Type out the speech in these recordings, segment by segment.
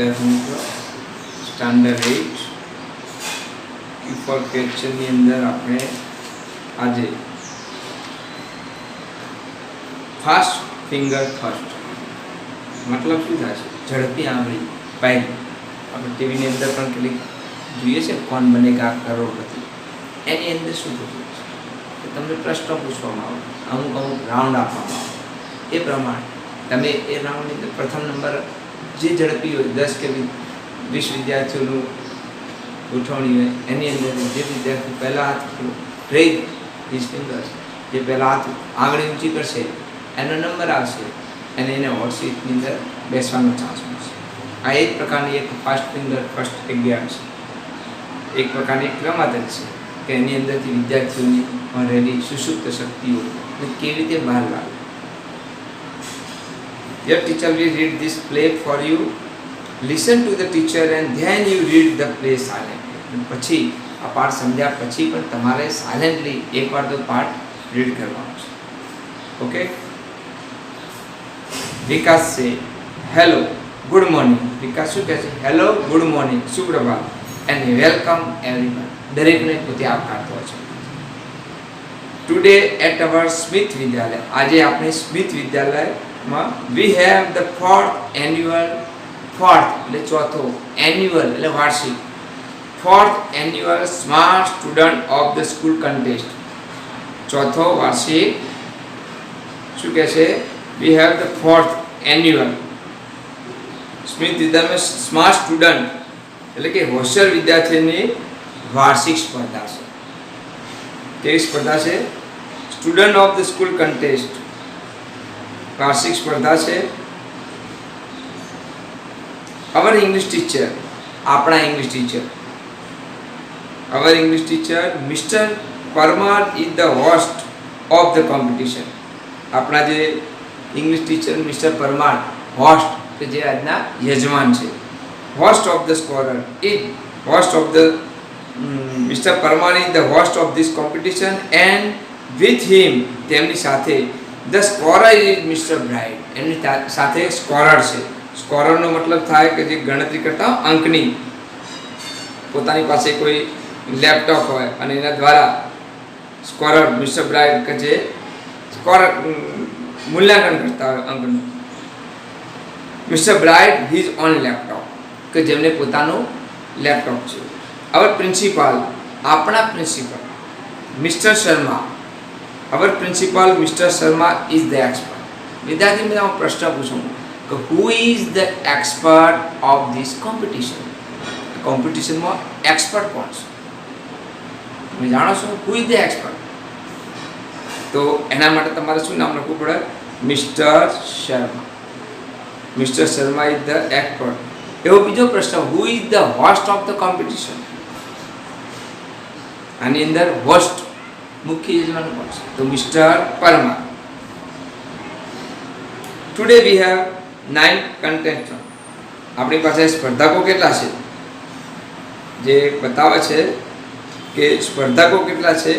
વિદ્યાર્થી મિત્રો standard 8 four ક્વેશ્ચનની અંદર આપણે આજે ફાસ્ટ ફિંગર ફર્સ્ટ મતલબ શું થાય છે ઝડપી આંગળી પહેલી આપણે ટીવીની અંદર પણ કેટલીક જોઈએ છે કોણ બનેગા કરોડપતિ એની અંદર શું થતું છે તમને પ્રશ્ન પૂછવામાં આવે અમુક રાઉન્ડ આપવામાં આવે એ પ્રમાણે તમે એ રાઉન્ડની અંદર પ્રથમ નંબર જે ઝડપી હોય 10 કે 20 વિદ્યાર્થીઓનું ગોઠવણી હોય એની અંદર જે વિદ્યાર્થી પહેલા હાથ રેઝ હિઝ ફિંગર્સ જે પહેલા હાથ આંગળી ઊંચી કરશે એનો નંબર આવશે અને એને હોટ સીટની અંદર બેસવાનો ચાન્સ મળશે. આ એક પ્રકારની એક ફાસ્ટ ફિંગર ફર્સ્ટ એક્ઝામ છે, એક પ્રકારની રમત છે કે એની અંદરથી વિદ્યાર્થીઓની રહેલી સુષુપ્ત શક્તિઓ કેવી રીતે બહાર લાવે. Your teacher will read this play for you. Listen to the teacher and then you read the play silently. પછી આ પાઠ સમજ્યા પછી પણ તમારે સાયલેન્ટલી એકવાર તો પાઠ રીડ કરવાનો છે. ઓકે. વિકાસ છે હેલો ગુડ મોર્નિંગ. વિકાસ શું કહે છે? હેલો ગુડ મોર્નિંગ, સુપ્રભાત એન્ડ વેલકમ એવરીવન. દરેકને પોતે આવકારતો હોય છે. Today at our Smith Vidyalaya, આજે આપણે સ્મિથ વિદ્યાલયમાં we have the fourth એટલે ચોથો annual એટલે વાર્ષિક fourth annual smart student of the school contest. ચોથો વાર્ષિક શું કહે છે? we have the fourth annual Smith વિદ્યાલયમાં સ્માર્ટ સ્ટુડન્ટ એટલે કે હોશિયાર વિદ્યાર્થીની વાર્ષિક સ્પર્ધા છે. કેવી સ્પર્ધા છે? Student of the school contest વાર્ષિક સ્પર્ધા છે. અવર ઇંગ્લિશ ટીચર, આપણા English teacher, our English teacher mister Parmar is the host of the competition. આપણા જે English teacher mister Parmar host કે જે આજના યજમાન છે. Host of the scorer is host of the mister Parmar is the host of this competition and with him તેમની સાથે the scorer is mister Bride. એમની સાથે સ્કોરર છે. સ્કોરરનો મતલબ થાય કે જે ગણતરી કરતા અંકની પોતાની પાસે કોઈ લેપટોપ હોય અને એના દ્વારા સ્કોરર મિસ્ટર બ્રાઇડ કે જે સ્કોરર મૂલ્યાંકન કરતા હોય અંકનું. Mister Bride his own laptop કે જેમને પોતાનું લેપટોપ છે. અવર પ્રિન્સિપાલ, આપણા principal mister Sharma, our principal mister Sharma is the expert. વિદ્યાર્થી મિત્રો હું પ્રશ્ન પૂછું કે who is the expert of this competition. કોમ્પિટિશનમાં એક્સપર્ટ કોણ છે? તમે જાણો છો હુ ઇઝ ધ એક્સપર્ટ? તો એના માટે તમારે શું નામ લખવું પડે? Mister Sharma. Mister Sharma is the expert. એવો બીજો પ્રશ્ન, હુ is the host of the competition? આની અંદર હોસ્ટ મુખ્ય યજમાન કોણ છે? તો mister Parmar. Today we have 9 contestants. આપણી પાસે સ્પર્ધકો કેટલા છે જે બતાવે છે કે સ્પર્ધકો કેટલા છે.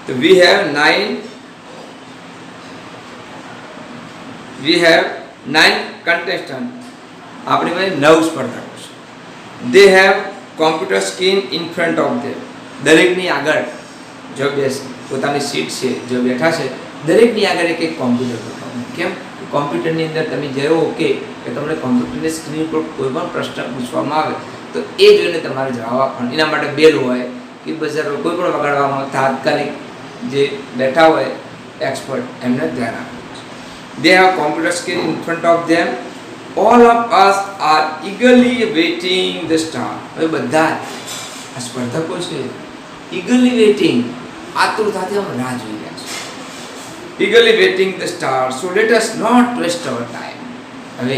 તો વી હેવ 9 contestants. આપણી પાસે 9 સ્પર્ધકો છે. દે have computer screen in front of ધેમ. દરેકની આગળ જો પોતાની સીટ છે જો બેઠા છે દરેકની આગળ એક કોમ્પ્યુટર ગોઠવવાનું. કેમ? કોમ્પ્યુટરની અંદર તમે જેવો કે તમને કોમ્પ્યુટરની સ્ક્રીન પર કોઈ પણ પ્રશ્ન પૂછવામાં આવે તો એ જોઈને તમારે જવાબ આપવાનો. એના માટે બેલ હોય કે બઝર હોય કોઈ પણ વગાડવામાં તાત્કાલિક જે બેઠા હોય એક્સપર્ટ એમને ધ્યાન આપવું. They have computer screen in front of them. All of us are eagerly waiting the start. હવે બધા આ સ્પર્ધકો છે ઇગરલી વેઇટિંગ, આતુરતાથી અમે રાહ જોઈ રહ્યા છે. eagerly waiting the start, so let us not waste our time. હવે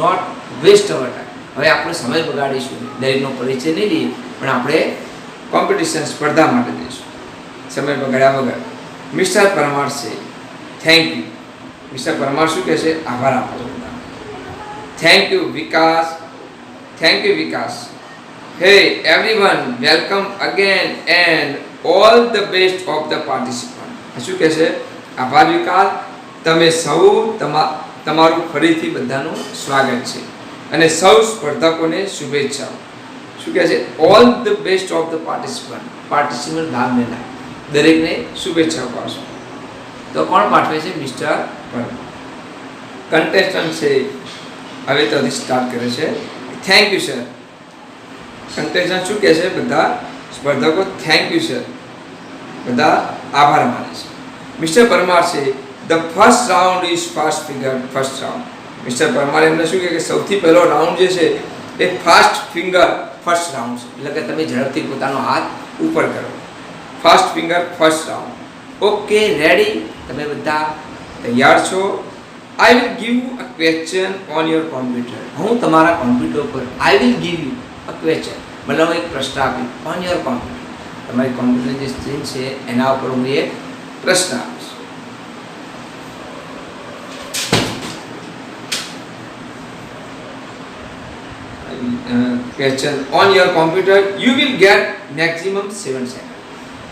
not waste our time. હવે આપણે સમય બગાડીશું, દરેકનો પરિચય નહીં લઈએ પણ આપણે કોમ્પિટિશન સ્પર્ધા માટે જઈશું સમય બગાડ્યા વગર. મિસ્ટર પરમાર છે થેન્ક યુ. મિસ્ટર પરમાર શું કહે છે? આભાર આપો છો બધા. Thank you Vikas. Thank you વિકાસ. હે everyone welcome again and all the best of the participant. શું કહે છે? આભાર વિકાસ, તમે સૌ તમારું ફરીથી બધાનું સ્વાગત છે. અને સૌ સ્પર્ધકોને શુભેચ્છાઓ. શું કહે છે? All the best of the participant ભાગ લેનાર દરેકને શુભેચ્છાઓ પાછો. તો કોણ પાઠવે છે? મિસ્ટર પરમાર. કન્ટેસ્ટન્ટ છે હવે તો સ્ટાર્ટ કરે છે. Thank you sir. કન્ટેસ્ટન્ટ શું કહે છે? બધા સ્પર્ધકો થેન્ક યુ સર, બધા આભાર માને છે. મિસ્ટર પરમાર છે the first round is fast finger first round. Mister Parmar એમને શું કહે કે સૌથી પહેલો રાઉન્ડ જે છે એ ફાસ્ટ ફિંગર ફર્સ્ટ રાઉન્ડ છે, એટલે કે તમે ઝડપથી પોતાનો હાથ ઉપર કરો. Fast finger first round. Okay ready, તમે બધા તૈયાર છો? I will give you a question on your computer. હું તમારા કોમ્પ્યુટર પર I will give you a question, મતલબ એક પ્રશ્ન આપી ઓન યોર કોમ્પ્યુટર. તમારી કોમ્પ્યુટર જે સ્ક્રીન છે એના ઉપર હું એક પ્રશ્ન આપીશ. Question on your computer. You will get maximum 7 second.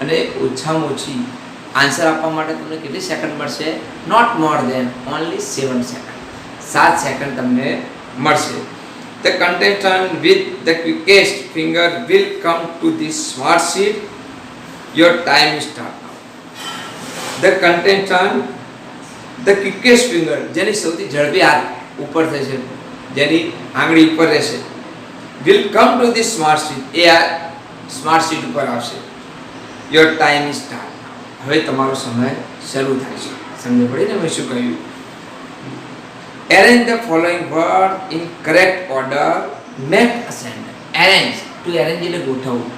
અને ઓછામાં ઓછી આન્સર આપવા માટે તમને કેટલી સેકન્ડ મળશે? Not more than only 7 second. 7 second તમને મળશે. The contestant with the quickest finger will come to this smart sheet. Your time start now. The contestant, the quickest finger, જેની સૌથી ઝડપી હાથ ઉપર થશે, જેની આંગળી ઉપર રહેશે, will come to this smart sheet. એ આ સ્માર્ટ શીટ ઉપર આવશે. Your time start now. હવે તમારો સમય શરૂ થાય છે. સમજ પડી ને મેં શું કહ્યું? Arrange the following word in correct order. Make a sentence. Arrange. To arrange એટલે ગોઠવવું.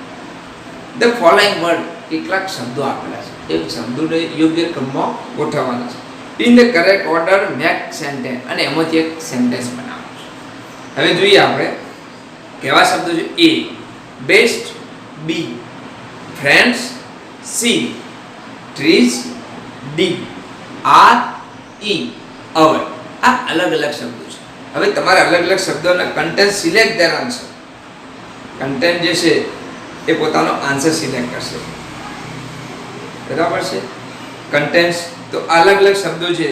The following word, કેટલાક શબ્દો આપેલા છે. એ શબ્દોને યોગ્ય ક્રમમાં ગોઠવવાના છે. In the correct order, make sentence. અને એમાંથી એક સેન્ટેન્સ બનાવવાનું છે. હવે જોઈએ આપણે કેવા શબ્દો છે. A best, B friends, C trees, D R E our. આ અલગ અલગ શબ્દો છે. હવે તમારે અલગ અલગ શબ્દોના content select their answer. Content જે છે એ પોતાનો આન્સર સિલેક્ટ કરશે. બરાબર છે? કન્ટેન્ટ તો અલગ અલગ શબ્દો છે,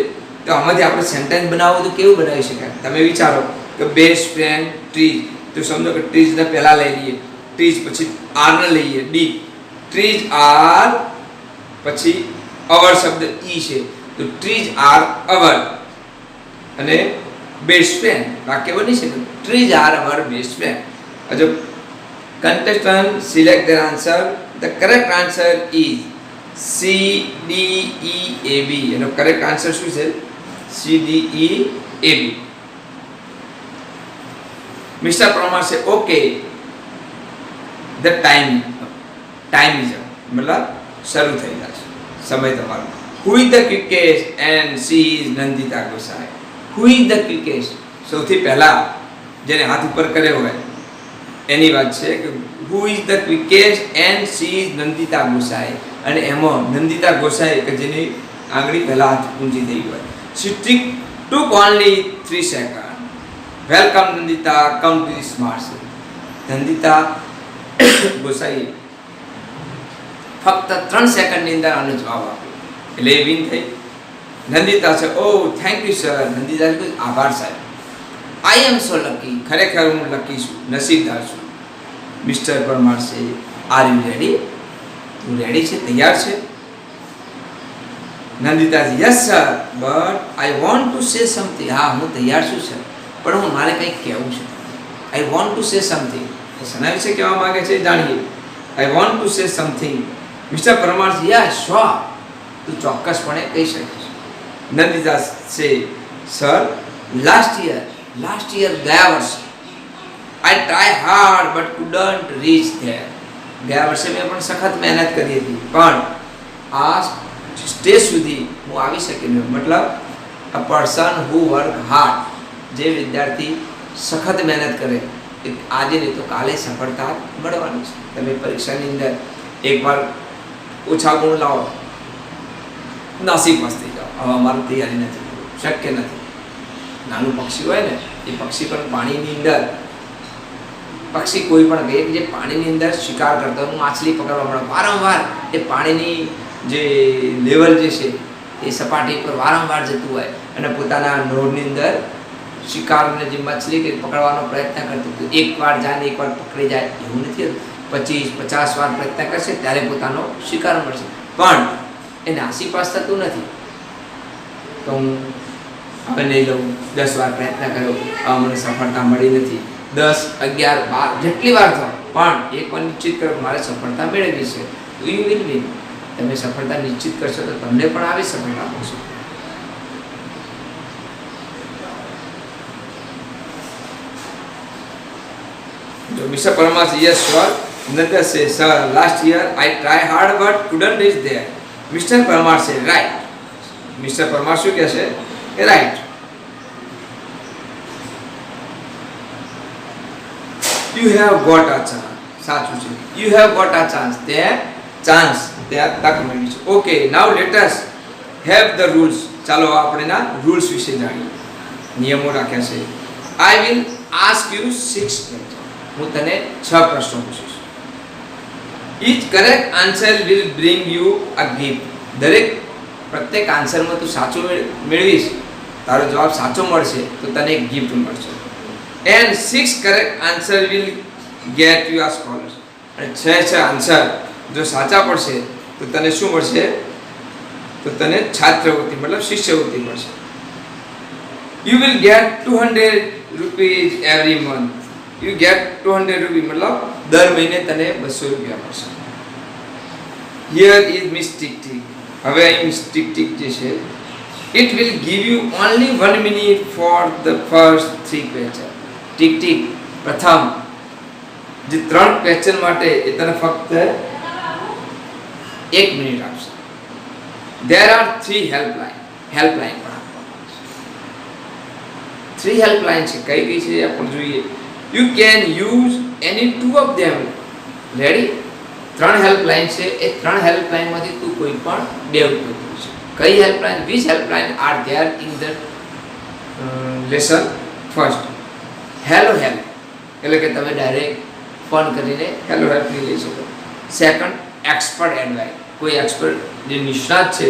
તો આમાંથી આપણે સેન્ટેન્સ બનાવવું તો કેવું બનાવી શકાય? તમે વિચારો કે બેસ્ટ ફ્રેન્ડ ટ્રીઝ, તો સમજો કે ટ્રીઝને પહેલા લઈ લઈએ, ટ્રીઝ પછી આર ને લઈએ, ડી ટ્રીઝ આર, પછી અવર શબ્દ ઈ છે, તો ટ્રીઝ આર અવર, અને બેસ્ટ ફ્રેન્ડ વાક્ય બની શકે. Trees are our best friend. જો contestant select their answer. The correct answer is C D E A B. એનો કરેક્ટ આન્સર શું છે? C D E A B. Mister Parmar છે okay the time is up. મતલબ શરૂ થઈ જશે સમય તમારો. Who is the quickest? And she is Nandita Gosai. Who is the quickest? સૌથી પહેલા જેને હાથ ઉપર કર્યો હોય એની વાત છે કે who is the quickest and she is Nandita Gosai. અને એમાં નંદિતા ગોસાઈ કે જેની આંગળી પહેલા હાથ ઊંચી થઈ હોય. She took only 3 seconds. Welcome Nandita, come to the smart city. Nandita Gosai ફક્ત 3 સેકન્ડની અંદર આનો જવાબ આપ્યો એટલે એ વિન થઈ. નંદિતા છે ઓ થેન્ક યુ સર. નંદિતા આભાર સાહેબ. આઈ એમ સો લકી. ખરેખર હું લકી છું, નસીબદાર છું. મિસ્ટર પરમાર છે આર યુ રેડી? તું રેડી છે? તૈયાર છે? Nandita yes sir but I want to say something. હા હું તૈયાર છું સર, પણ હું મારે કંઈક કહેવું છે. I want to say something. એ શેના વિશે કહેવા માંગે છે જાણીએ. I want to say something. Mister Parmar yes sure. તું ચોક્કસપણે કહી શકીશ. નંદિતા છે સર લાસ્ટ યર ગયા વર્ષે આઈ try hard but couldn't rich there. ગયા વર્ષે મેં પણ સખત મહેનત કરી હતી, પણ આ સ્ટેજ સુધી હું આવી શકી નહીં. મતલબ a person who work hard, જે વિદ્યાર્થી સખત મહેનત કરે એ આજે નહીં તો કાલે સફળતા મળવાની છે. તમે પરીક્ષાની અંદર એકવાર ઓછા ગુણ લાવો, નાસીપાસ થઈ જાઓ. હવે અમારી તૈયારી નથી, શક્ય નથી. નાનું પક્ષી હોય ને એ પક્ષી પણ પાણીની અંદર, પક્ષી કોઈ પણ કહે કે જે પાણીની અંદર શિકાર કરતો હોય, માછલી પકડવા મળે, વારંવાર એ પાણીની જે લેવલ જે છે એ સપાટી પર વારંવાર જતું હોય અને પોતાના નોરની અંદર શિકારને જે મછલી કે પકડવાનો પ્રયત્ન કરતો હતો, એકવાર જાય ને એકવાર પકડી જાય એવું નથી. 25-50 વાર પ્રયત્ન કરશે ત્યારે પોતાનો શિકાર મળશે, પણ એ નાસીપાસ થતું નથી. તો હું હવે લઈ લઉં 10 વાર પ્રયત્ન કર્યો, હવે મને સફળતા મળી નથી. 10, 11, 12 જેટલી વાર થાય, પણ એક વાર નિશ્ચિત કરો મારે સફળતા મેળવવી છે, તો યુ વિલ વિન. તમે સફળતા નિશ્ચિત કરશો તો તમને પણ આવી સફળતા મળશે. So Mr. Parmar says, yes sure. Nanda says, sir, last year I tried hard but couldn't reach there. Mr. Parmar says, right. Mr. Parmar શું કહે છે? Right. You have got a chance. સાચું છે. You have got a chance. ત્યાં તક મળી છે. Okay, now let us have the rules. ચાલો આપણે ના રૂલ્સ વિશે જાણીએ. નિયમો રાખ્યા છે. I will ask you 6 questions. હું તને 6 પ્રશ્નો પૂછીશ. Each correct answer will bring you a gift. પ્રત્યેક આન્સરમાં તું સાચું મેળવીશ, તારો જવાબ સાચો મળશે તો તને એક ગિફ્ટ મળશે. And 6 correct answer will get you a scholarship. અને 6 આન્સર જો સાચા પડશે તો તને શું મળશે? તો તને છાત્રવૃત્તિ મતલબ શિષ્યવૃત્તિ મળશે. You will get 200 rupees every month. You get 200 rupees મતલબ દર મહિને તને 200 રૂપિયા મળશે. Here is Miss Tick Tick. હવે અહીં Miss Tick Tick જે છે, it will give you only 1 minute for the first 3 questions. Tick Tick પ્રથમ જે 3 ક્વેશ્ચન માટે એ તને ફક્ત 1 મિનિટ આપશે. There are 3 helpline પણ આપવામાં આવશે. 3 helpline છે. કઈ કઈ છે આપણે જોઈએ. You can use any 2 of them. Ready? 3 helpline છે. એ 3 હેલ્પલાઇન માંથી તું કોઈ પણ 2 ઉપયોગ કરી શકે. કઈ helpline? which helpline are there in the lesson? First, hello help, એટલે કે તમે ડાયરેક્ટ ફોન કરીને હેલો હેલ્પ ની લઈ શકો. સેકન્ડ, એક્સપર્ટ એડવાઇસ, કોઈ એક્સપર્ટ જે નિષ્ણાત છે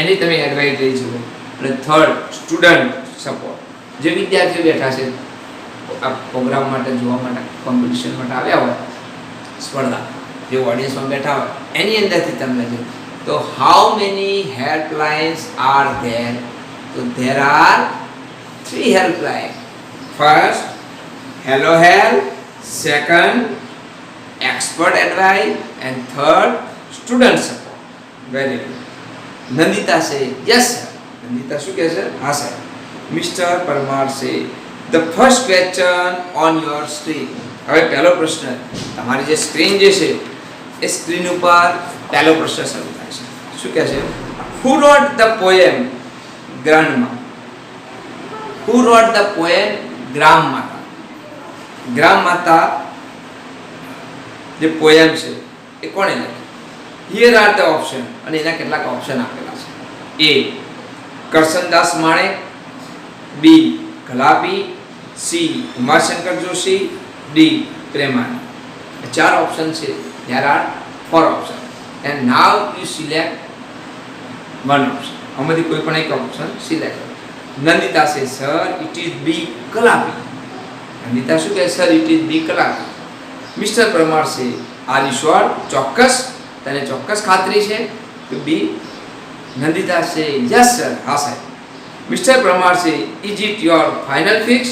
એની તમે એડવાઇસ લઈ શકો. અને થર્ડ, સ્ટુડન્ટ સપોર્ટ, જે વિદ્યાર્થીઓ બેઠા છે આ પ્રોગ્રામ માટે જોવા માટે, કોમ્પિટિશન માટે આવ્યા હોય, સ્પર્ધા જે ઓડિયન્સમાં બેઠા હોય એની અંદરથી તમને જો. તો how many helplines are there? તો there are 3 helpline. First, hello help. Second, expert advice. And third, student support. Very good. Nandita say yes sir. Nandita શું કહે છે? હા સર. મિસ્ટર પરમાર સે the first question on your screen. હવે પહેલો પ્રશ્ન તમારી જે સ્ક્રીન જે છે એ સ્ક્રીન ઉપર પહેલો પ્રશ્ન શરૂ થાય છે. શું કહે છે? Who wrote the poem Grandma? Who wrote the poem Grandmata? Grandmata જે પોએમ છે એ કોણે લખી? Here are the option. અને એના કેટલાક ઓપ્શન આપેલા છે. A, Karsandas Manek. B, Kalapi. C, Umashankar Joshi. D, Premanand. 4 option છે. There are 4 options. And now you select one option. આમાંથી કોઈ પણ એક ઓપ્શન સિલેક્ટ કરો. નંદિતા સે sir it is B, Kalapi. Nandita શું કહે? Sir it is B, Kalapi. Mister Parmar સે આર યુ શ્યોર? ચોક્કસ? તને ચોક્કસ ખાતરી છે કે B? Nandita say yes sir. હા સાહેબ. મિસ્ટર પરમાર સે is it your final fix?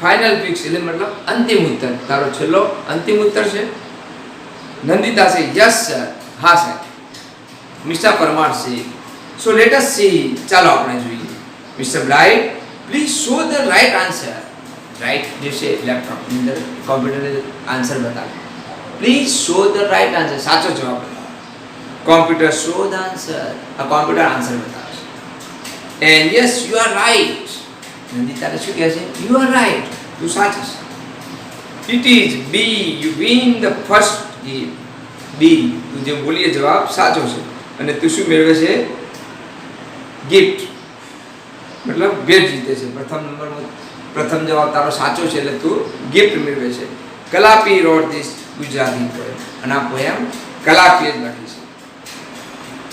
Final fix એટલે મતલબ અંતિમ ઉત્તર, તારો છેલ્લો અંતિમ ઉત્તર છે? Nandita say yes sir. હા સાહેબ. મિસ્ટર પરમાર સે સો લેટ અસ સી. ચાલો આપણે જોઈએ. Mister bright please show the right answer. Right જે છે લેપટોપની અંદર કોમ્પ્યુટરને આન્સર બતાવે. Please show the right answer. સાચો જવાબ બતાવો. Computer show the answer. આ કોમ્પ્યુટર આન્સર બતાવે છે. And yes you are right. નંદિતાને શું કહે છે? You are right. તું સાચું છે. It is B, you win the first game. B, તું જે બોલીએ જવાબ સાચો છે અને તું શું મેળવે છે? ગિફ્ટ, મતલબ ભેટ જીતે છે. પ્રથમ જવાબ તારો સાચો છે એટલે તું ગિફ્ટ મેળવે છે. Kalapi road this Gujarati poem. અને આ પોએમ કલાપીએ જ લખી છે.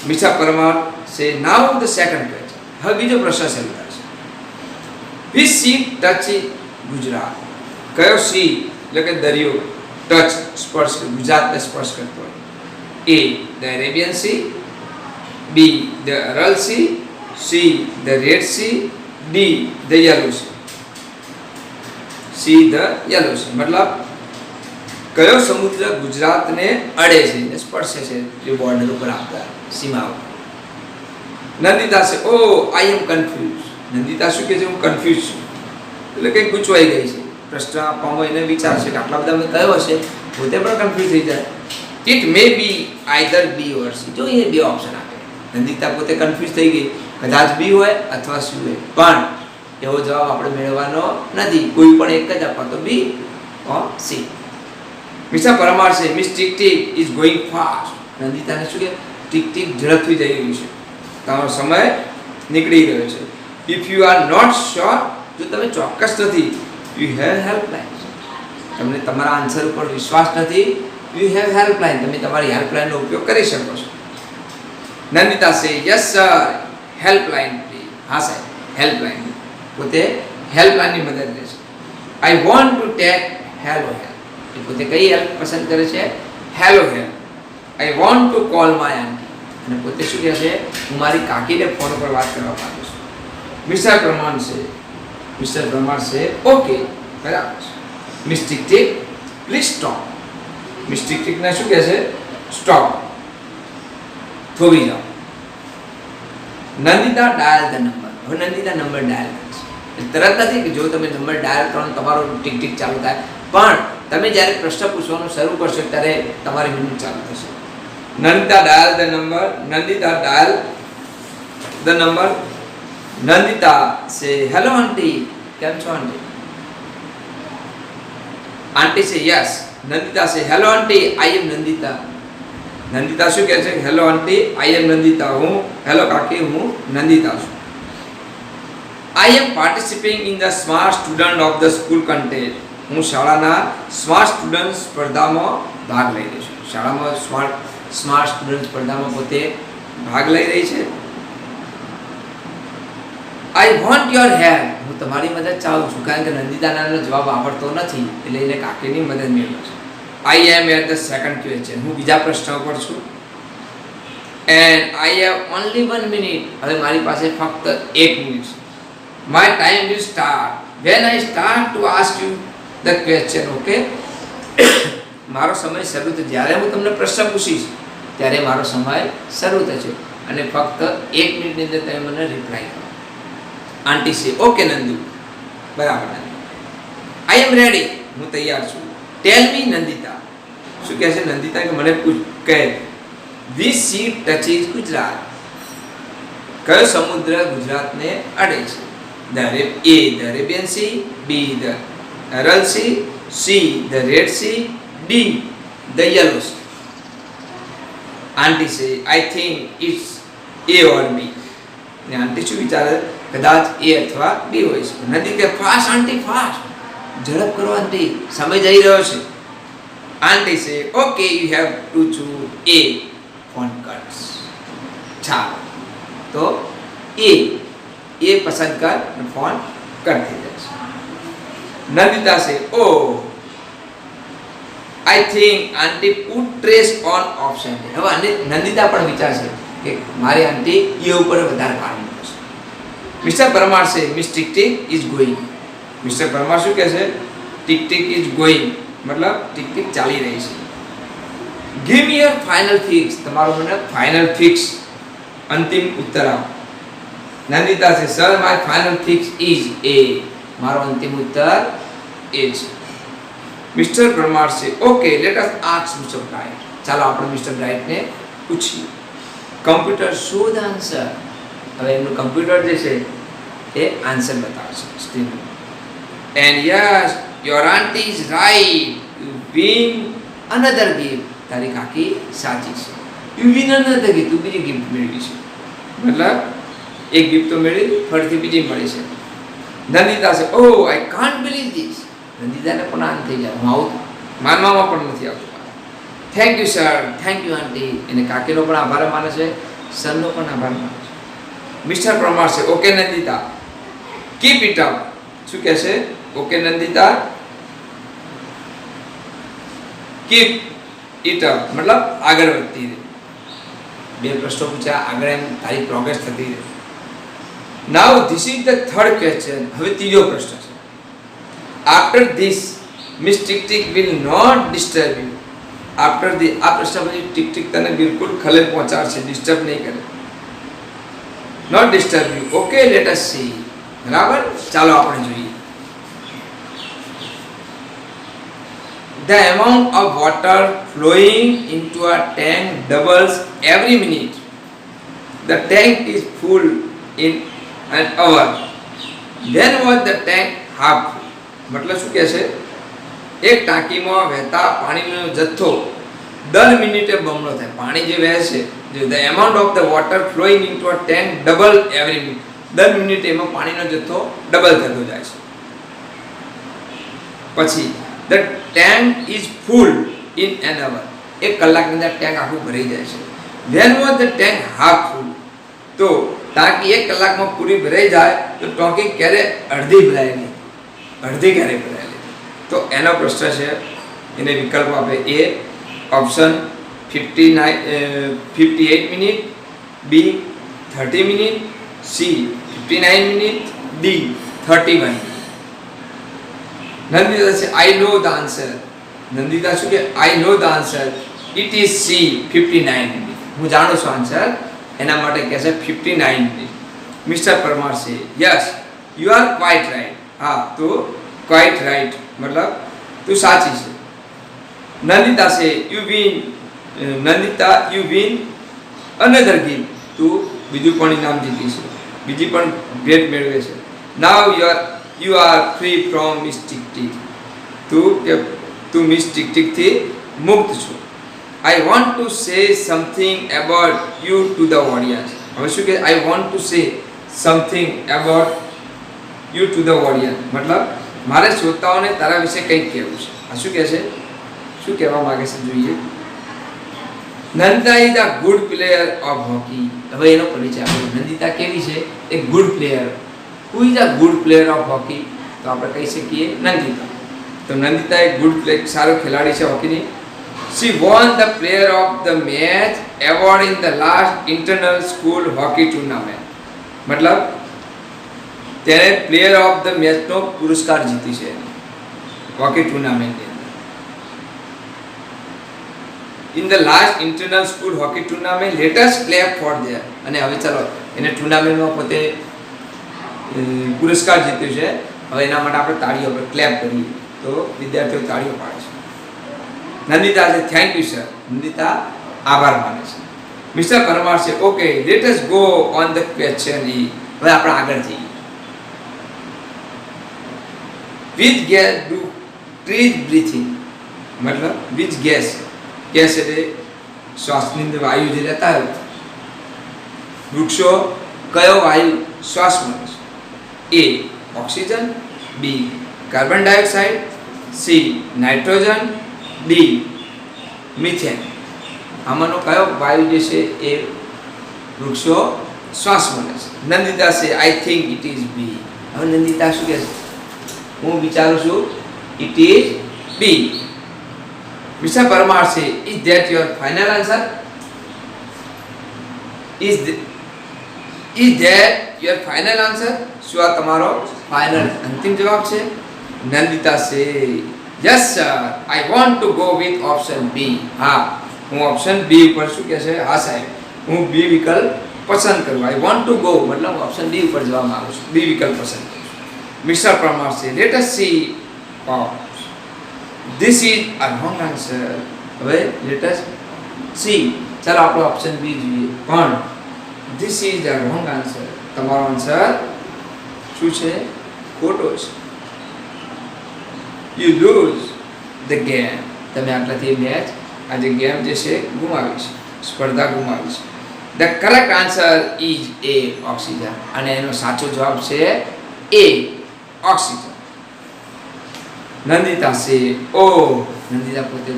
મિસ્ટર પરમાર સે નાઉ ધ સેકન્ડ ક્વેશ્ચન. હવે બીજો પ્રશ્ન શરૂ થાય છે. Which C touch Gujarat? કયો સી એટલે કે દરિયો ટચ સ્પર્શ ગુજરાતને સ્પર્શ કરતો હોય? A the Arabian Sea, B the Aral Sea, C the Red Sea, D the Yellow Sea. C the Yellow Sea મતલબ કયો સમુદ્ર ગુજરાતને અડે છે, સ્પર્શે છે, જે બોર્ડર ઉપર આપતા સીમા ઉપર? નંદિતા છે ઓ આઈ એમ કન્ફ્યુઝ. નંદિતા શું કહે છે? હું કન્ફ્યુઝ છું, એટલે કંઈક ગૂંચવાઈ ગઈ છે. પ્રશ્ન આપવામાં એને વિચાર છે કે આટલા બધા મેં કયો હશે, પોતે પણ કન્ફ્યુઝ થઈ જાય. It may be either B or C. જો એ બે ઓપ્શન આપે. નંદિતા પોતે કન્ફ્યુઝ થઈ ગઈ, કદાચ બી હોય અથવા સી હોય, પણ એવો જવાબ આપણે મેળવવાનો નથી. કોઈ પણ એક જ આપવા, તો B or C. Mister Parmar છે miss tick tick is going fast. નંદિતાને શું કે ટીક ટીક ઝડપથી જઈ રહ્યું છે, તમારો સમય નીકળી રહ્યો છે. If you are not sure, જો તમે ચોક્કસ નથી, યુ હેવ હેલ્પલાઇન. તમને તમારા આન્સર ઉપર વિશ્વાસ નથી, યુ હેવ હેલ્પલાઇન. તમે તમારી હેલ્પલાઇનનો ઉપયોગ કરી શકો છો. Nandita say yes sir helpline please. હા સાહેબ હેલ્પલાઇન. પોતે હેલ્પલાઇનની મદદ લે છે. I want to take hello help. એ પોતે કઈ હેલ્પ પસંદ કરે છે? Hello help. I want to call my aunty. અને પોતે શું કહે છે? હું મારી કાકીને ફોન પર વાત કરવા માંગુ છું. મિસ્ટર પ્રમાણ છે ઓકે બરાબર છે. Miss tick tick please stop. Miss tick ટીકને શું કહે છે? સ્ટોપ, થોભી જાઓ. Nandita dial the number. હવે નંદિતા નંબર ડાયલ કરે છે. તરત નથી કે જો તમે નંબર ડાયલ કરો તમારો ટીક ટીક ચાલુ થાય, પણ તમે જ્યારે પ્રશ્ન પૂછવાનું શરૂ કરશો ત્યારે તમારી મિનિટ ચાલુ થશે. Nandita dial the number. Nandita dial the number. Nandita say hello આંટી. કેમ છો આંટી? આંટી સે yes. Nandita say hello aunty I am Nandita. Nandita શું કહે છે? Hello aunty I am Nandita. હું હેલો કાકી હું નંદિતા છું. I am participating in the smart student of the school contest. હું શાળાના સ્માર્ટ સ્ટુડન્ટ સ્પર્ધામાં ભાગ લઈ રહી છું. શાળામાં સ્માર્ટ સ્ટુડન્ટ સ્પર્ધામાં પોતે ભાગ લઈ રહી છે. I want your help. હું તમારી મદદ ચાહું છું. કારણ કે નંદિતાનો જવાબ આવડતો નથી, એટલે એને કાકીની મદદ મેળવે છે. આઈ એમ એટ ધ સેકન્ડ ક્વેશ્ચન. હું બીજા પ્રશ્ન પર છું. And I have only 1 minute. હવે મારી પાસે ફક્ત 1 મિનિટ છે. My time will start when I start to ask you the question. Okay, મારો સમય શરૂ થશે જ્યારે હું તમને પ્રશ્ન પૂછીશ, ત્યારે મારો સમય શરૂ થશે અને ફક્ત 1 મિનિટની અંદર તમે મને રિપ્લાય કરો. આંટી છે ઓકે નંદુ. બરાબર નંદુ. આઈ એમ રેડી. હું તૈયાર છું. ટેલ મી નંદિતા. શું કહે છે નંદિતા? કે મને પૂછ કહે વિચ સી ટચીસ ગુજરાત. કયો સમુદ્ર ગુજરાતને અડે છે? A the Arabian Sea, B the Aral Sea, C the Red Sea, D the Yellow Sea. Auntie say I think it's A or B. ને આંટી શું વિચારે? કદાચ A અથવા B હોય છે. નદી કે ફાસ્ટ આંટી ફાસ્ટ, ઝડપ કરો આંટી, સમય જઈ રહ્યો છે. આંટી સે okay you have to choose A. Phone cuts. ચાલો તો એ પસંદ કર અને ફોન કટ થઈ જશે. Nandita say oh I think aunty put trace on option. હવે નંદિતા પણ વિચારશે કે મારી આંટી એ ઉપર વધારે ભાર મૂકશે. મિસ્ટર પરમાર સે miss tick tick is going. Mister Parmar શું કહે છે? ટીક ટીક ઇઝ ગોઈંગ મતલબ ટીક ટીક ચાલી રહી છે. Give me your final fix. તમારો મને ફાઇનલ ફિક્સ અંતિમ ઉત્તર આપો. નંદિતા છે sir my final fix is A. મારો અંતિમ ઉત્તર A છે. મિસ્ટર પરમાર છે ઓકે લેટ અસ આસ્ક મિસ્ટર બ્રાઇટ. ચાલો આપણે મિસ્ટર બ્રાઇટને પૂછીએ. Computer show the answer. હવે એમનું કમ્પ્યુટર જે છે એ આન્સર બતાવશે સ્ક્રીન પર. And yes your aunty is right you win another gift. તારી કાકી સાચી છે. You win another gift. તું બીજી ગિફ્ટ મેળવી છે. મતલબ એક ગિફ્ટ તો મેળવી, ફરીથી બીજી મળી છે. નંદિતા છે ઓ આઈ કાન્ટ બિલીવ ધીસ. નંદિતાને પણ આનંદ થઈ જાય. હું આવું માનવામાં પણ નથી આવતું. Thank you sir, thank you aunty. એને કાકીનો પણ આભાર માને છે, સરનો પણ આભાર માને છે. મિસ્ટર પરમાર છે okay Nandita keep it up શું કહેશે? Okay Nandita, keep it up મતલબ આગળ વધતી રહે. બે પ્રશ્નો પૂછ્યા, આગળ એમ તારી પ્રોગ્રેસ થતી રહે. Now this is the third question. હવે ત્રીજો પ્રશ્ન છે. After this miss tick tick will not disturb you. After the આ પ્રશ્ન પછી ટિક ટિક તને બિલકુલ ખલેલ પહોંચાડશે, ડિસ્ટર્બ નહીં કરે. Not disturb you. Okay let us see. બરાબર, ચાલો આપણે જોઈએ. The amount of water flowing into a tank doubles every minute. The tank is full in an hour. Then was the tank half full. मतलब શું કહે છે? એક ટાંકીમાં વહેતા પાણીનો જથ્થો દર મિનિટે બમણો થાય. પાણી જે વહે છે, the amount of the water flowing into a tank double every minute. દર મિનિટે એમાં પાણીનો જથ્થો ડબલ થતો જાય છે. પછી the tank is full in an hour. એક કલાકની અંદર ટેન્ક આખું ભરાઈ જાય છે. when was the tank half full? તો ટાંકી એક કલાકમાં પૂરી ભરાઈ જાય તો ટાંકી ક્યારે અડધી ભરાયેલી, અડધી ક્યારે ભરાયેલી? તો એનો પ્રશ્ન છે, એને વિકલ્પ આપે. A option 58 minute, B 30 minute, C 59 minute, D 31 minute. Nandita છે I know the answer. Nandita શું કે I know the answer. It is C 59 minute. હું જાણું છું આન્સર, એના માટે કહે છે 59 મિનિટ. મિસ્ટર પરમાર છે yes you R quite right. હા, તું ક્વાઇટ રાઈટ મતલબ તું સાચી છે. નંદિતા છે you win. Nandita you win another game. તું બીજું પણ ઇનામ જીતી છે, બીજી પણ ભેટ મેળવે છે. Now you are free from miss tick tick. તું મિસ ટિક ટિક થી મુક્ત છો. આઈ want to say something about you to the audience. હવે શું કે આઈ want to say something about you to the audience મતલબ મારે શ્રોતાઓને તારા વિશે કંઈક કહેવું છે. આ શું કહે છે? શું કહેવા માંગે છે જોઈએ. Nandita is a good player of hockey. હવે એનો પરિચય આપો. નંદિતા કેવી છે? એક good player. Who is a good player of hockey? તો આપણે કહી શકીએ નંદિતા. તો નંદિતા એક ગુડ પ્લે સારો ખેલાડી છે હોકીની. She won the player of the match award in the last internal school hockey tournament. मतलब તેણે પ્લેયર ઓફ ધ મેચ નો પુરસ્કાર જીતી છે હોકી ટુર્નામેન્ટની અંદર. In the last internal school hockey tournament let us clap four there. અને હવે ચાલો એને ટુર્નામેન્ટમાં પોતે પુરસ્કાર જીત્યો છે. હવે એના માટે આપણે તાળીઓ પર ક્લેપ કરીએ તો વિદ્યાર્થીઓ તાળીઓ પાડે છે. નંદિતા છે થેન્ક યુ સર. નંદિતા આભાર માને છે. મિસ્ટર પરમાર છે okay let us go on the question E. હવે આપણે આગળ જઈએ. With gas do trees breathing મતલબ વિચ ગેસ. ગેસ એટલે શ્વાસની અંદર વાયુ જે લેતા હોય. વૃક્ષો કયો વાયુ શ્વાસ લે છે? A oxygen, B carbon dioxide, C nitrogen, D methane. આમાંનો કયો વાયુ જે છે એ વૃક્ષો શ્વાસ લે છે? નંદિતા છે I think it is B. હવે નંદિતા શું કહે છે? હું વિચારું છું it is B. Mister Parmar છે is that your final answer? Is that your final answer? શું આ તમારો ફાઇનલ અંતિમ જવાબ છે? નંદિતા છે yes sir I want to go with option B. હા, હું ઓપ્શન બી ઉપર શું કહે છે? હા સાહેબ, હું બી વિકલ્પ પસંદ કરું. આઈ વોન્ટ ટુ ગો મતલબ ઓપ્શન બી ઉપર જવા માંગુ છું. બી વિકલ્પ પસંદ કરું. મિસ્ટર પરમાર છે late us C. This is a wrong answer. હવે લેટ અસ સી. ચાલો આપણો ઓપ્શન બી જોઈએ. પણ this is a wrong answer. તમારો આન્સર શું છે? ખોટો છે. You loose the game. તમે આટલાથી મેચ આજે ગેમ જે છે ગુમાવી છે, સ્પર્ધા ગુમાવી છે. The correct answer is A oxygen. અને એનો સાચો જવાબ છે એ ઓક્સિજન. નંદિતા છે ઓ. નંદિતા પોતે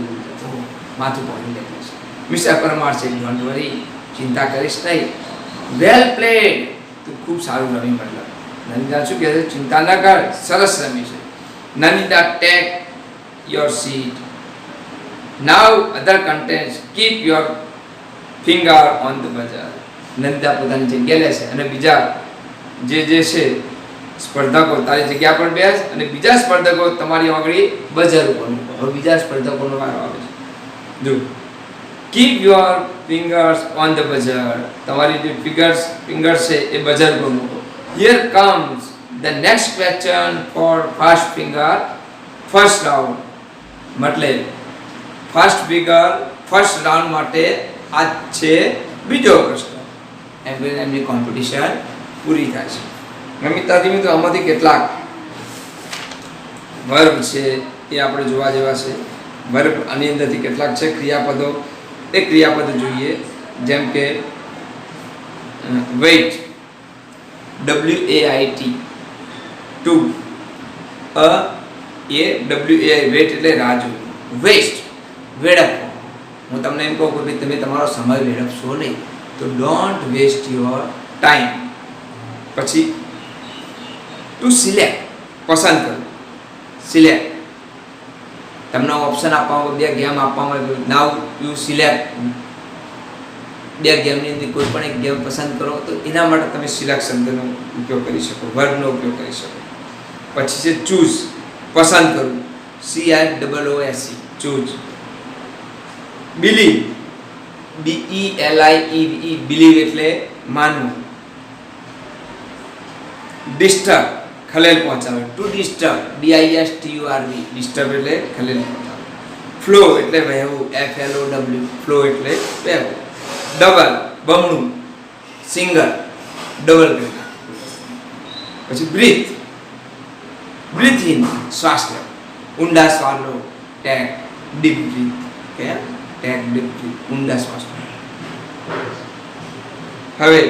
માથું પકડી લે છે. મિસ્ટર પરમાર છે ડોન્ટ વરી, ચિંતા કરીશ નહીં. વેલ પ્લેડ. તું ખૂબ સારું રમી મતલબ. નંદિતા શું કહે છે? ચિંતા ન કર, સરસ રમી છે. Nandita take your seat. Now other contents keep your finger on the buzzer. Nandita પોતાની જગ્યા લે છે અને બીજા જે છે સ્પર્ધકો તારી જગ્યા પર બેસ અને બીજા સ્પર્ધકો તમારી આંગળી બઝર ઉપર મૂકો. હવે બીજા સ્પર્ધકોનો વારો આવે છે. જો keep your fingers on the buzzer. તમારી જે ફિંગર્સ છે એ બઝર પર મૂકો. Here comes the next question for fast finger first round. મતલબ ફર્સ્ટ રાઉન્ડ માટે આ છે બીજો પ્રશ્ન. એમની કોમ્પિટિશન પૂરી થાય છે. રમિતાથી મિત્રો આમાંથી કેટલાક વર્બ છે એ આપણે જોવા જેવા છે. વર્બ આની અંદરથી કેટલાક છે ક્રિયાપદો. એ ક્રિયાપદો જોઈએ. જેમ કે વેઇટ, WAIT, ટુ, WAI વેઇટ એટલે રાહ જોવી. વેસ્ટ, વેડફવો. હું તમને એમ કહું કે તમે તમારો સમય વેડફશો નહીં, તો ડોન્ટ વેસ્ટ યોર ટાઈમ. પછી ટુ સિલેક્ટ, પસંદ કરવું. સિલેક્ટ, તમને ઓપ્શન આપવામાં, બે ગેમ આપવામાં આવ્યું, નાવ યુ સિલેક્ટ. બે ગેમની અંદર કોઈ પણ એક ગેમ પસંદ કરો તો એના માટે તમે સિલેક્ટ શબ્દનો ઉપયોગ કરી શકો, વર્બનો ઉપયોગ કરી શકો. પછી છે ચૂઝ, પસંદ કરવું. CHOOSE, choose. Believe, BELIEVE, believe એટલે માનવું. ડિસ્ટર્બ, ખલેલ પહોંચાડે. ટુ ડિસ્ટર્બ, DISTURB, ડિસ્ટર્બ એટલે ખલેલ પહોંચાડે. ફ્લો એટલે વહેવું, FLOW, ફ્લો એટલે વહેવું. ડબલ, બમણું. સિંગલ, ડબલ કરી. પછી બ્રીથ, બ્રીથ ઇન, શ્વાસ લો. ઊંડા શ્વાસ લો. Take, deep breath. કે ટેક, ડીપ બ્રીથ, ઊંડા શ્વાસ લો. હવે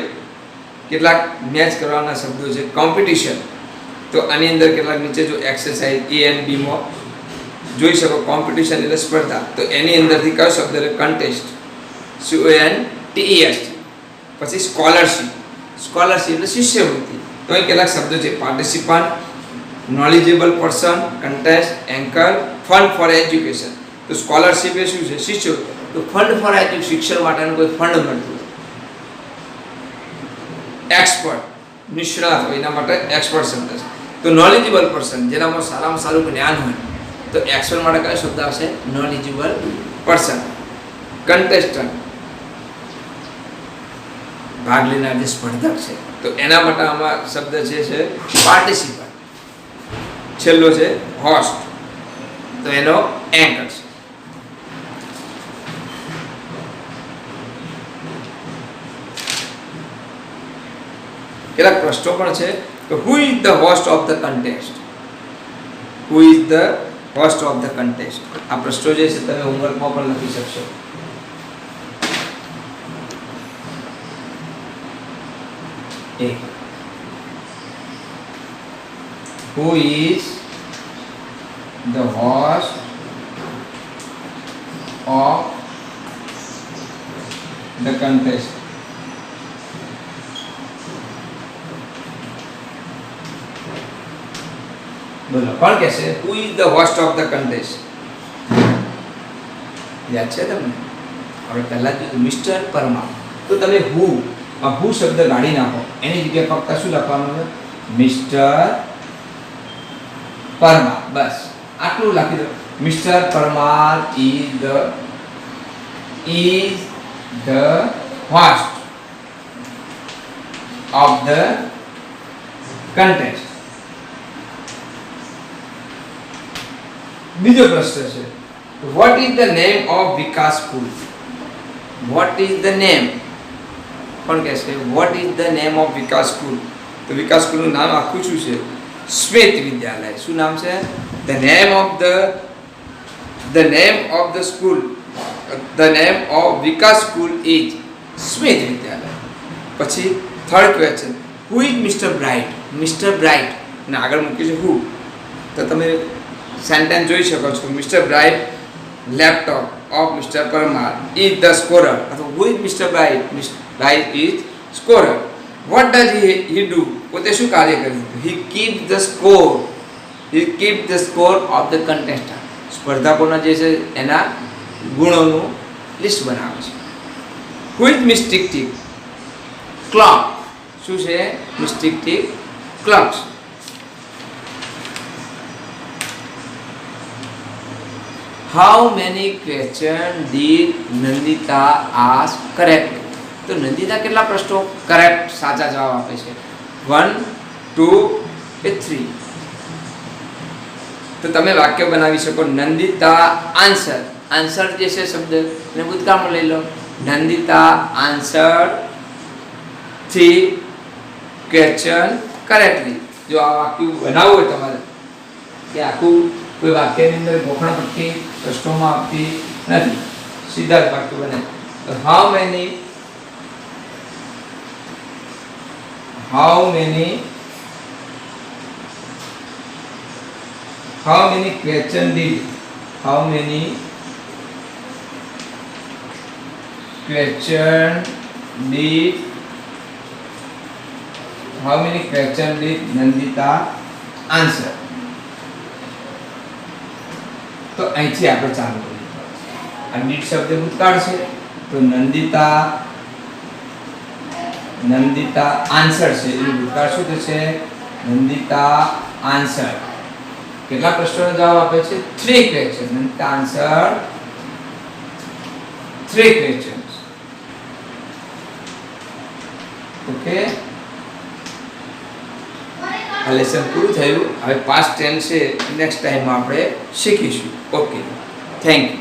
કેટલાક મેચ કરવાના શબ્દો છે. કોમ્પિટિશન, તો આની અંદર કેટલાક નીચે જો એક્સરસાઇઝ A and B માં જોઈ શકો. કોમ્પિટિશન એટલે સ્પર્ધા, તો એની અંદરથી કયો શબ્દ એટલે કન્ટેસ્ટ, CONTEST. પછી સ્કોલરશિપ, સ્કોલરશિપ એટલે શિષ્યવૃત્તિ. તો અહીં કેટલાક શબ્દો છે. Participant, knowledgeable person, contest, anchor, fund for education. તો સ્કોલરશિપ એ શું છે? શિષ્યવૃત્તિ. તો ફંડ ફોર એજ્યુકેશન, શિક્ષણ માટેનું કોઈ ફંડ મળતું. એક્સપર્ટ, નિષ્ણાત હોય એના માટે એક્સપર્ટ શબ્દ છે. તો નોલેજેબલ પર્સન, જેનામાં સારામાં સારું જ્ઞાન હોય, તો એક્સપર્ટ માટે કયો શબ્દ આવશે? Knowledgeable person. કન્ટેસ્ટન્ટ, ભાગ લેનાર જે સ્પર્ધક છે, તો એના માટે આમાં શબ્દ છે પાર્ટિસિપન્ટ. છેલ્લો છે હોસ્ટ, તો એનો એન્કર છે. કેટલાક પ્રશ્નો પણ છે કે who is the host of the contest. Who is the host of the contest. આ પ્રશ્નો જે છે તમે હોમવર્કમાં પણ લખી શકશો. Who is the host of the contest? બોલો કોણ કહેશે? Who is the host of the contest? યાદ છે તમને? હવે પહેલા જો મિસ્ટર પરમાર, તો તમે હુ શબ્દ કાઢી નાખો, એની જગ્યાએ ફક્ત શું લખવાનું છે? મિસ્ટર પરમાર. બસ આટલું લખી દો. Mister Parmar is the host of the contest. બીજો પ્રશ્ન છે, what is the name of Vikas school? What is the name? કોણ કહેશે? What is the name of Vikas school? તો વિકાસ સ્કૂલનું નામ આખું શું છે? શ્વેત વિદ્યાલય. શું નામ છે? The name of the school, the name of Vikas school is Shwet Vidyalaya. પછી third question, who is mister bright? Mister bright ને આગળ મૂક્યું છે હુ, તો તમે સેન્ટેન્સ જોઈ શકો છો. Mister bright laptop of mister Parmar is the scorer. અથવા who is mister bright? Bright is scorer. What does he do? પોતે શું કાર્ય કર્યું? He keep the score of the contestant. સ્પર્ધકોના જે છે એના ગુણોનું લિસ્ટ બનાવે છે. Who is miss tick tick? Clock. શું છે miss tick tick? Clocks. How many question did Nandita ask correct? તો નંદિતા કેટલા પ્રશ્નો કરેક્ટ સાચા જવાબ આપે છે? 1, 2 કે 3? તો તમે વાક્ય બનાવી શકો નંદિતા આન્સર. આન્સર જે છે શબ્દ એને ભૂતકાળમાં લઈ લો. Nandita answer 3 question correctly. જો આ વાક્ય બનાવવું હોય તમારે કે આખું કોઈ વાક્યની અંદર ગોખણ પટ્ટી પ્રશ્નોમાં આપતી નથી, સીધા જ વાક્ય બને. તો how many question did Nandita answer? તો અહીંથી આપણે ચાલુ કરીએ. આ ડીડ શબ્દ ભૂતકાળ છે, તો નંદિતા આન્સર છે એનું ભૂતકાળ શું થશે? નંદિતા આન્સર. કેટલા પ્રશ્નોનો જવાબ આપે છે? 3 question. Nandita answer 3 questions. Okay, આ લેસન પૂરું થયું. હવે પાસ્ટ ટેન્સ છે નેક્સ્ટ ટાઈમમાં આપણે શીખીશું. Okay, thank you.